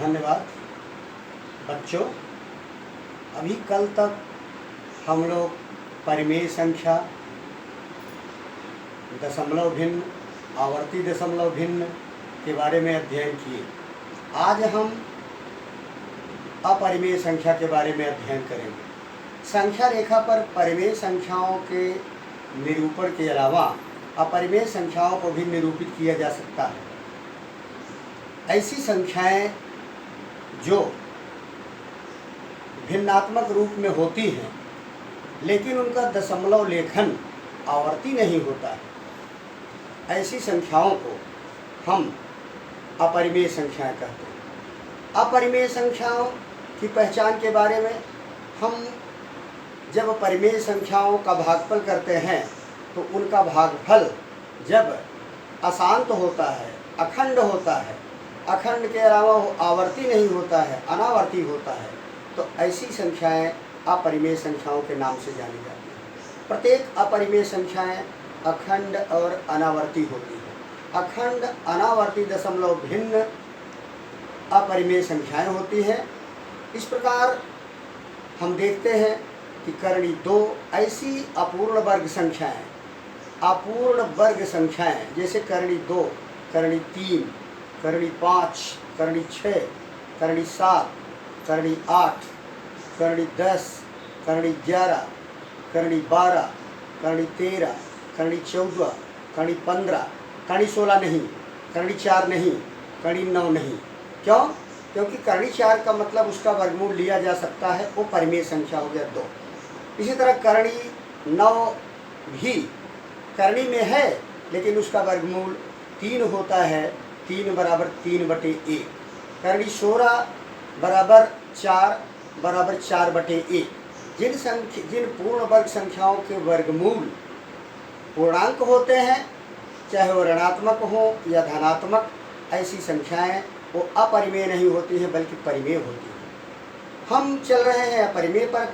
धन्यवाद। बच्चों, अभी कल तक हम लोग परिमेय संख्या, दशमलव भिन्न, आवर्ती दशमलव भिन्न के बारे में अध्ययन किए। आज हम अपरिमेय संख्या के बारे में अध्ययन करेंगे। संख्या रेखा पर परिमेय संख्याओं के निरूपण के अलावा अपरिमेय संख्याओं को भी निरूपित किया जा सकता है। ऐसी संख्याएं जो भिन्नात्मक रूप में होती हैं लेकिन उनका दशमलव लेखन आवर्ती नहीं होता है, ऐसी संख्याओं को हम अपरिमेय संख्याएं कहते हैं। अपरिमेय संख्याओं की पहचान के बारे में हम जब परिमेय संख्याओं का भागफल करते हैं तो उनका भागफल जब अशांत होता है, अखंड होता है, अखंड के अलावा वो आवर्ती नहीं होता है, अनावर्ती होता है, तो ऐसी संख्याएं अपरिमेय संख्याओं के नाम से जानी जाती हैं। प्रत्येक अपरिमेय संख्याएं अखंड और अनावर्ती होती हैं। अखंड अनावर्ती दशमलव भिन्न अपरिमेय संख्याएं होती हैं। इस प्रकार हम देखते हैं कि करणी 2 ऐसी अपूर्ण वर्ग संख्याएं, अपूर्ण वर्ग संख्याएं जैसे करणी 2, करणी 3, करणी 5, करणी 6, करणी 7, करणी 8, करणी 10, करणी 11, करणी 12, करणी 13, करणी 14, करणी 15, करणी 16 नहीं, करणी 4 नहीं, करणी 9 नहीं। क्यों? क्योंकि करणी 4 का मतलब उसका वर्गमूल लिया जा सकता है, वो परिमेय संख्या हो गया 2। इसी तरह करणी 9 भी करणी में है लेकिन उसका वर्गमूल 3 होता है, 3 बराबर 3/1। करणी 16 बराबर 4 बराबर 4/1। जिन पूर्ण वर्ग संख्याओं के वर्गमूल पूर्णांक होते हैं, चाहे वो ऋणात्मक हो या धनात्मक, ऐसी संख्याएं वो अपरिमेय नहीं होती हैं बल्कि परिमेय होती हैं। हम चल रहे हैं अपरिमेय पर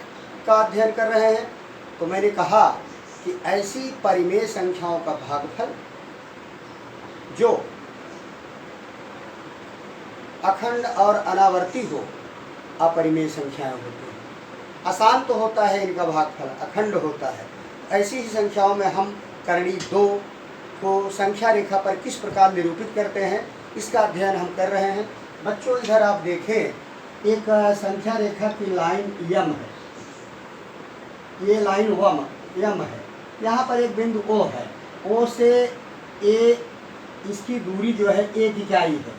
का अध्ययन कर रहे हैं, तो मैंने कहा कि ऐसी परिमेय संख्याओं का भागफल जो अखंड और अनावर्ती हो, अपरिमेय संख्याएं होती हैं। अशांत होता है इनका भागफल, अखंड होता है। ऐसी ही संख्याओं में हम करणी 2 को संख्या रेखा पर किस प्रकार निरूपित करते हैं, इसका अध्ययन हम कर रहे हैं। बच्चों, इधर आप देखें, एक संख्या रेखा की लाइन यम है, ये लाइन यम है। यहाँ पर एक बिंदु O है, O से A इसकी दूरी जो है 1 इकाई है।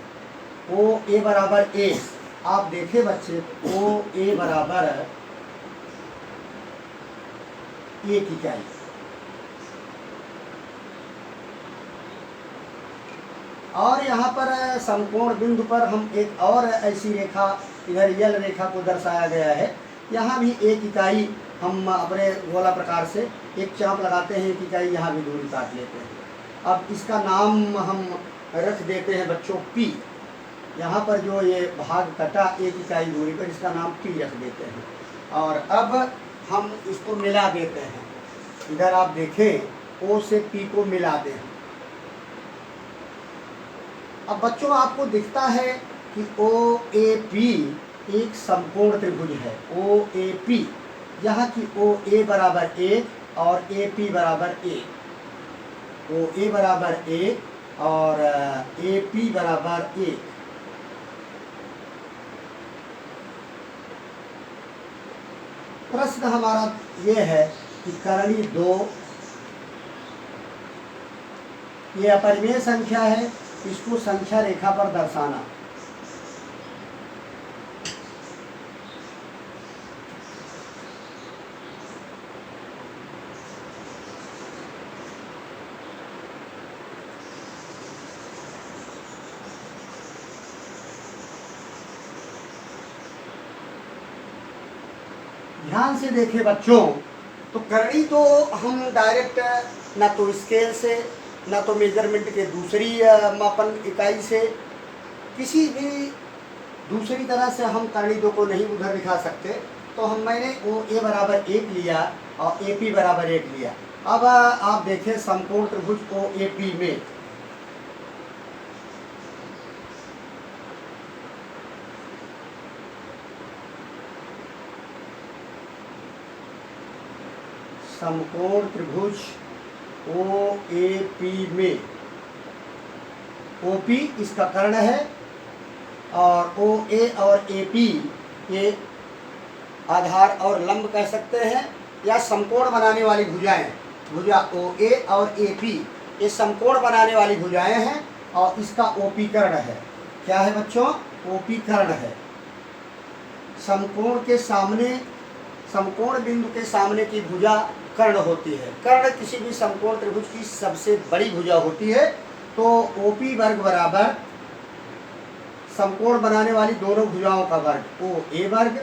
OA बराबर A, आप देखें बच्चे, OA बराबर 1 इकाई। और यहाँ पर समकोण बिंदु पर हम एक और ऐसी रेखा, इधर यल रेखा को दर्शाया गया है। यहाँ भी 1 इकाई हम अपने गोला प्रकार से एक चाप लगाते हैं, 1 इकाई यहाँ भी दूरी काट लेते हैं। अब इसका नाम हम रख देते हैं बच्चों P। यहाँ पर जो ये भाग कटा 1 इकाई दूरी पर, इसका नाम P रख देते हैं। और अब हम इसको मिला देते हैं। इधर आप देखें, O से P को मिला दें। अब बच्चों, आपको दिखता है कि OAP एक समकोण त्रिभुज है। OAP, यहाँ की OA बराबर 1 और AP बराबर 1, OA बराबर 1 और AP बराबर 1। प्रश्न हमारा ये है कि करणी 2 ये अपरिमेय संख्या है, इसको संख्या रेखा पर दर्शाना। ध्यान से देखें बच्चों, तो करणी तो हम डायरेक्ट ना तो स्केल से, ना तो मेजरमेंट के दूसरी मापन इकाई से, किसी भी दूसरी तरह से हम करणी 2 को नहीं उधर दिखा सकते। तो मैंने OA बराबर 1 लिया और AP बराबर 1 लिया। अब आप देखें समकोण त्रिभुज OAP में समकोण त्रिभुज ओ ए पी में OP इसका कर्ण है और OA और AP ये आधार और लंब कह सकते हैं या समकोण बनाने वाली भुजाएं। भुजा OA और AP ये समकोण बनाने वाली भुजाएं हैं और इसका OP कर्ण है। क्या है बच्चों? OP कर्ण है। समकोण के सामने, समकोण बिंदु के सामने की भुजा कर्ण होती है। कर्ण किसी भी समकोण त्रिभुज की सबसे बड़ी भुजा होती है। तो OP वर्ग बराबर समकोण बनाने वाली दोनों भुजाओं का वर्ग OA वर्ग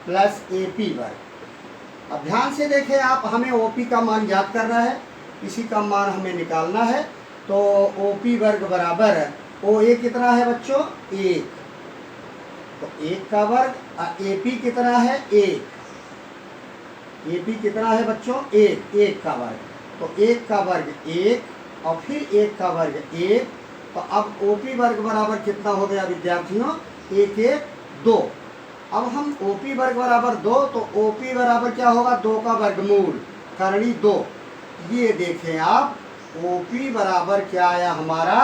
प्लस AP वर्ग। अब ध्यान से देखें आप, हमें OP का मान ज्ञात करना है, इसी का मान हमें निकालना है। तो OP वर्ग बराबर OA कितना है बच्चों? 1, तो 1 का वर्ग। AP कितना है? 1। AP कितना है बच्चों? 1, 1 का वर्ग। तो 1 का वर्ग 1 और फिर 1 का वर्ग 1। तो अब OP वर्ग बराबर कितना हो गया विद्यार्थियों? 1 1 2। अब हम OP वर्ग बराबर 2, तो OP बराबर क्या होगा? 2 का वर्गमूल करणी 2। ये देखें आप, OP बराबर क्या आया हमारा?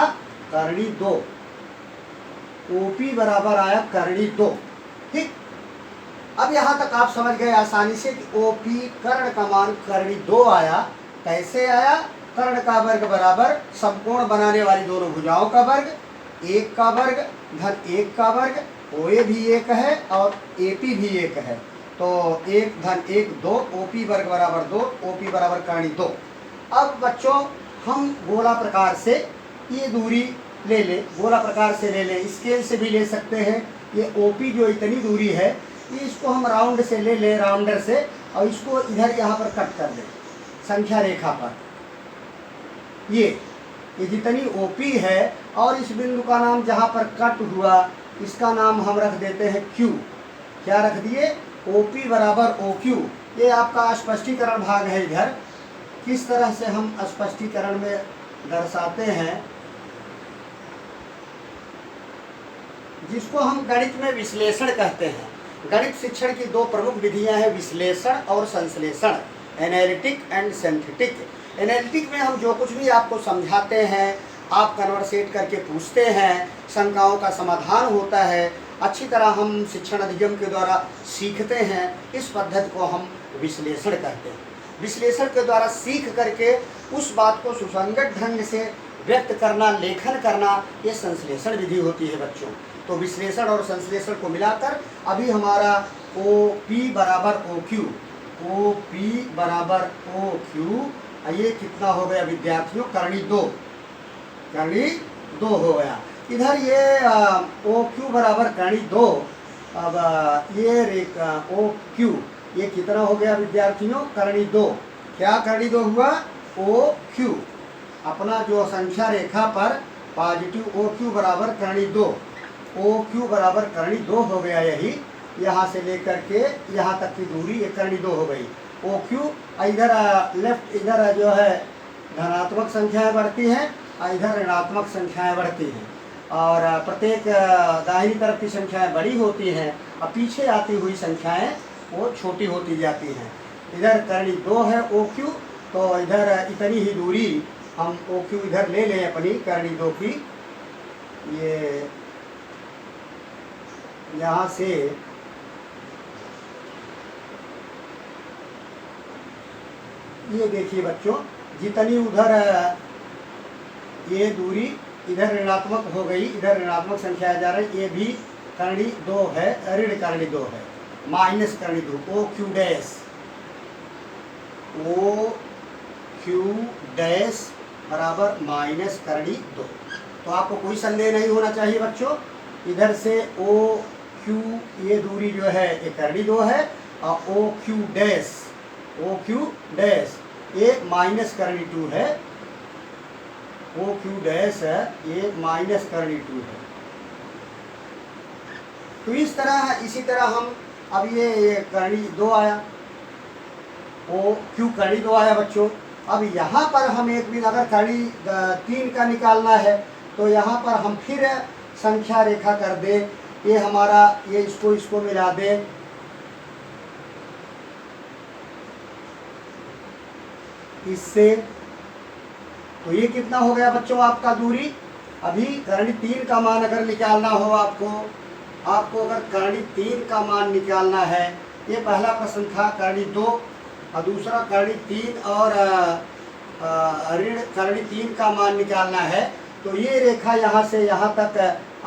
करणी 2। OP बराबर आया करणी 2। ठीक, अब यहाँ तक आप समझ गए आसानी से कि OP कर्ण का मान करणी 2 आया। कैसे आया? कर्ण का वर्ग बराबर समकोण बनाने वाली दोनों भुजाओं का वर्ग, 1 का वर्ग धन 1 का वर्ग। OA भी 1 है और AP भी 1 है। तो 1 धन 1 2, OP वर्ग बराबर 2, OP बराबर करणी 2। अब बच्चों हम गोला प्रकार से ये दूरी ले लें, गोला प्रकार से ले लें, स्केल से भी ले सकते हैं। ये OP जो इतनी दूरी है, ये इसको हम राउंड से ले लें, राउंडर से, और इसको इधर यहाँ पर कट कर दें संख्या रेखा पर। ये जितनी OP है और इस बिंदु का नाम जहाँ पर कट हुआ इसका नाम हम रख देते हैं Q। क्या रख दिए? OP बराबर OQ। ये आपका स्पष्टीकरण भाग है। इधर किस तरह से हम स्पष्टीकरण में दर्शाते हैं, जिसको हम गणित में विश्लेषण कहते हैं। गणित शिक्षण की 2 प्रमुख विधियां हैं, विश्लेषण और संश्लेषण, एनालिटिक एंड सिंथेटिक। एनालिटिक में हम जो कुछ भी आपको समझाते हैं, आप कन्वर्सेट करके पूछते हैं, शंकाओं का समाधान होता है, अच्छी तरह हम शिक्षण अधिगम के द्वारा सीखते हैं। इस पद्धति को हम विश्लेषण कहते हैं। विश्लेषण के द्वारा सीख करके उस बात को सुसंगत ढंग से व्यक्त करना, लेखन करना, ये संश्लेषण विधि होती है बच्चों। तो विश्लेषण और संश्लेषण को मिलाकर अभी हमारा OP बराबर OQ, OP बराबर OQ, ये कितना हो गया विद्यार्थियों? करणी 2, करणी 2 हो गया। इधर ये OQ बराबर करणी 2। अब ये OQ ये कितना हो गया विद्यार्थियों? करणी 2। क्या करणी 2 हुआ? OQ। अपना जो संख्या रेखा पर पॉजिटिव OQ बराबर करणी 2, OQ बराबर करणी 2 हो गया। यही यहाँ से लेकर के यहाँ तक की दूरी ये करणी 2 हो गई। OQ इधर लेफ्ट, इधर जो है धनात्मक संख्याएं बढ़ती हैं और इधर ऋणात्मक संख्याएं बढ़ती हैं, और प्रत्येक दाहिनी तरफ की संख्याएं बड़ी होती हैं और पीछे आती हुई संख्याएं वो छोटी होती जाती हैं। इधर करणी 2 है OQ, तो इधर इतनी ही दूरी हम OQ इधर ले लें अपनी करणी 2 की। ये यहाँ से ये देखिए बच्चों, जितनी उधर ये दूरी इधर ऋणात्मक हो गई, इधर ऋणात्मक संख्या जा रही, ये भी करणी 2 है, ऋण करणी 2 है, माइनस करणी 2, OQ डैश, OQ डैश बराबर माइनस करणी 2। तो आपको कोई संदेह नहीं होना चाहिए बच्चों। इधर से OQ ये दूरी जो है ये करणी 2 है, और OQ डैश ये माइनस करणी 2 है। OQ डैश है ये माइनस करणी 2 है। तो इस तरह, इसी तरह हम अब ये करणी 2 आया, OQ करणी 2 आया बच्चों। अब यहाँ पर हम एक भी अगर करणी 3 का निकालना है तो यहाँ पर हम फिर संख्या रेखा कर दें, ये हमारा ये इसको मिला दें, इससे। तो ये कितना हो गया बच्चों आपका दूरी। अभी करणी 3 का मान अगर निकालना हो आपको अगर करणी 3 का मान निकालना है, ये पहला प्रश्न था करणी 2 और दूसरा करणी 3 और ऋण करणी 3 का मान निकालना है। तो ये रेखा यहाँ से यहाँ तक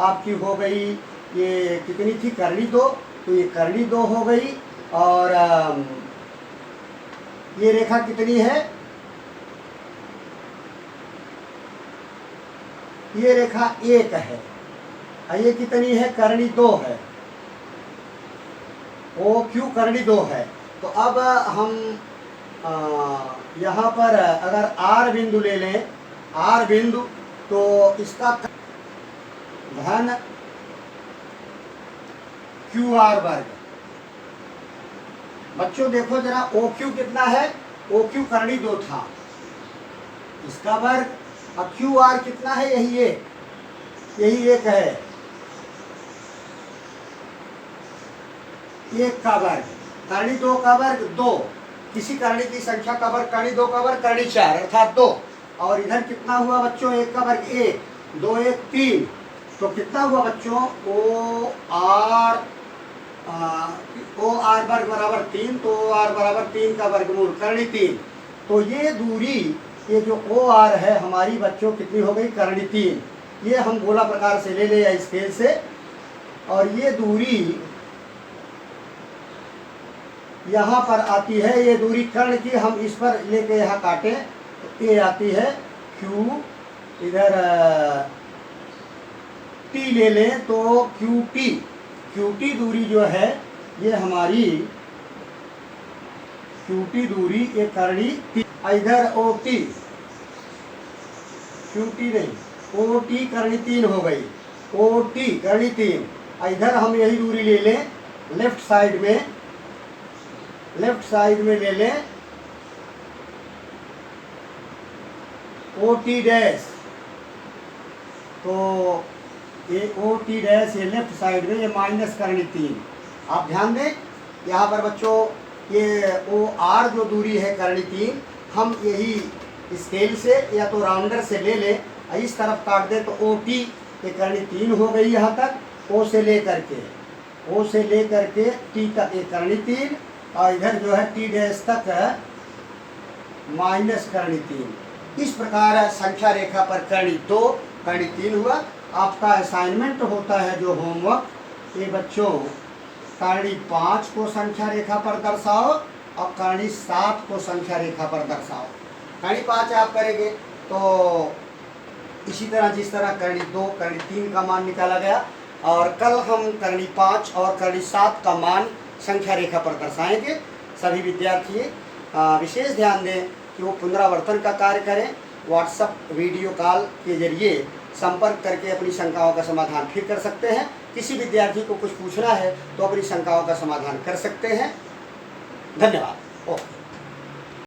आपकी हो गई, ये कितनी थी करणी 2, तो ये करणी 2 हो गई। और ये रेखा कितनी है, ये रेखा 1 है और ये कितनी है करणी 2 है, ओ क्यू करणी 2 है। तो अब हम यहाँ पर अगर R बिंदु ले लें, R बिंदु, तो इसका धन QR वर्ग। बच्चों देखो जरा OQ कितना है, OQ करणी 2 था, इसका वर्ग। अब QR कितना है, यही 1 है, 1 का वर्ग। करणी 2 का वर्ग 2, किसी करणी की संख्या का वर्ग करणी 2 का वर्ग करणी 4 अर्थात 2। और इधर कितना हुआ बच्चों, 1 का वर्ग 1, 2 1 3। तो कितना हुआ बच्चों, OR वर्ग बराबर 3, तो OR बराबर 3 का वर्गमूल करणी 3। तो ये दूरी, ये जो OR है हमारी बच्चों कितनी हो गई, करणी 3। ये हम गोला प्रकार से ले ले या स्केल से। और ये दूरी यहाँ पर आती है, ये दूरी कर्ण की, हम इस पर लेके यहाँ काटें तो ये आती है Q, इधर T ले लें तो QT दूरी जो है ये हमारी QT दूरी, ये करणी 3। इधर OT, QT नहीं, OT करणी 3 हो गई, OT करणी 3। इधर हम यही दूरी ले लें लेफ्ट साइड में ले लें OT डैश। तो ये OT डैश, ये लेफ्ट साइड में, ये माइनस करणी 3। आप ध्यान दें यहाँ पर बच्चों, ये OR जो दूरी है करणी 3, हम यही स्केल से या तो राउंडर से ले लें, इस तरफ काट दें तो OT ये करणी 3 हो गई यहाँ तक, O से ले करके T तक ये करणी 3, और इधर जो है T डैश तक माइनस करणी 3। इस प्रकार संख्या रेखा पर करणी 2 करणी 3 हुआ। आपका असाइनमेंट होता है जो होमवर्क, ये बच्चों करणी 5 को संख्या रेखा पर दर्शाओ और करणी 7 को संख्या रेखा पर दर्शाओ। करणी 5 आप करेंगे तो इसी तरह जिस तरह करणी 2 करणी 3 का मान निकाला गया, और कल हम करणी 5 और करणी 7 का मान संख्या रेखा पर दर्शाएंगे। सभी विद्यार्थी विशेष ध्यान दें कि वो पुनरावर्तन का कार्य करें, व्हाट्सएप वीडियो कॉल के जरिए संपर्क करके अपनी शंकाओं का समाधान फिर कर सकते हैं। किसी विद्यार्थी को कुछ पूछना है तो अपनी शंकाओं का समाधान कर सकते हैं। धन्यवाद। ओके।